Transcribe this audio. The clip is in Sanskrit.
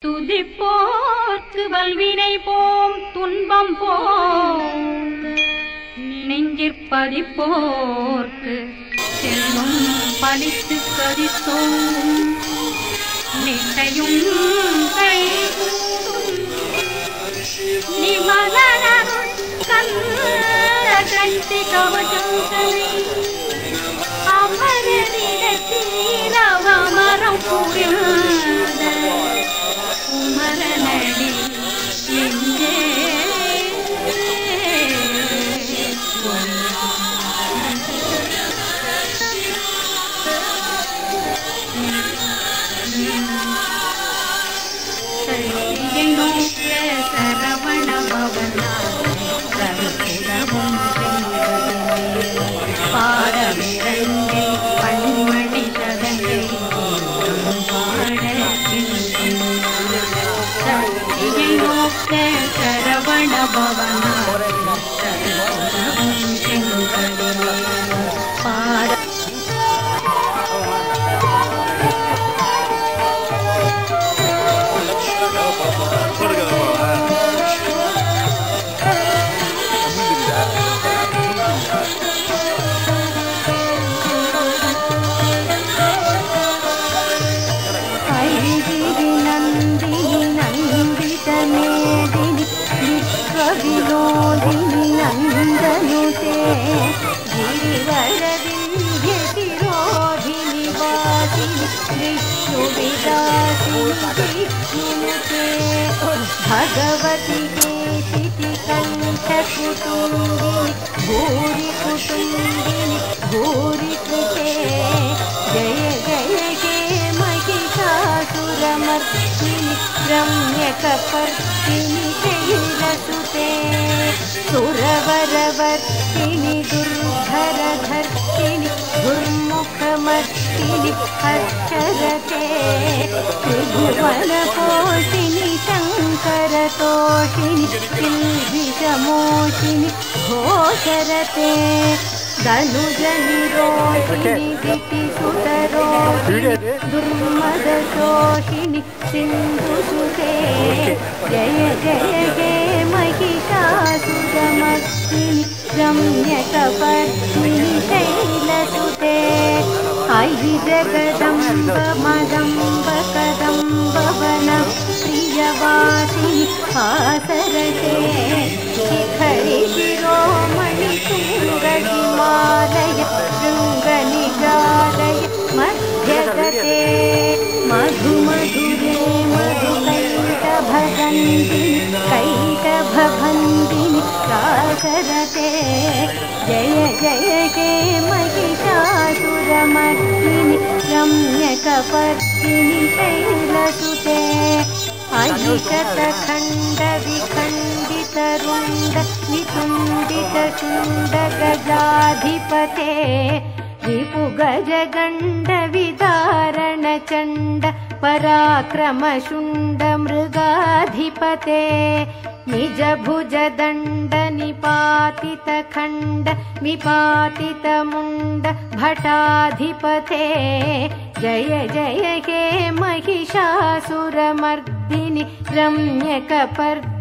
துதிப்போர்க்கு வல்வினை போம் துன்பம் போம் நெஞ்சிற்பதிப்போர்க்கு செல்வம் பலித்து கதித்தோம் நிட்டையும் நிமலனருள் கந்தி கவசம் தனை அமரனிடத்தீரவமரம் புரிந்த உமரனடி நெஞ்சே சரவண பவனா கருப்புடவும் பாடமிரங்கை பண்மணி ததங்கை பாட சரவண பவனா கருப்புடவும் செங்கடலே பாட विनोदिनी नंदनुते गिरिवरदिरोधिनी वासिनी विष्णुविदासिनी विष्णुते भगवती केशिति कंठकुटुम्बिनी भूरि कुटुम्बिनी भूरि कृते जय जय हे महिषासुरमर्दिनी रम्यकपर्दिनी शैलसुते सुरवरवर्तिनि दुर्धरधर्तिनि दुर्मुखमर्तिनि हर्षरते त्रिभुवनपोषिनि शङ्करतोषिनि किल्बिषमोषिनि घोषरते धनुजनिरोषिनि दितिसुतरोषिनि दुर्मदशोषिनि सिन्धुसुते जय जय हे महिषासुरमर्दिनि रम्यकपर्दिनि शैलसुते अयि जगदम्ब मदम्ब कदम्ब वन प्रियवासिनि आसरते शिखरि शिरोमणि तुङ्गहिमालय शृङ्गनिजालय मध्यगते मधुमधुरे कैटभभन्दिनि रासरते जय जय हे महिषासुरमर्दिनि रम्यकपर्दिनि शैलसुते अयिशतखण्ड विखण्डितरुण्ड वितुण्डितशुण्ड गजाधिपते रिपुगजगण्ड विदारणचण्ड पराक्रमशुण्ड मृगाधिपते निजभुजदण्ड निपातितखण्ड विपातितमुण्ड भटाधिपते जय जय हे महिषासुरमर्दिनि रम्यकपर्दिनि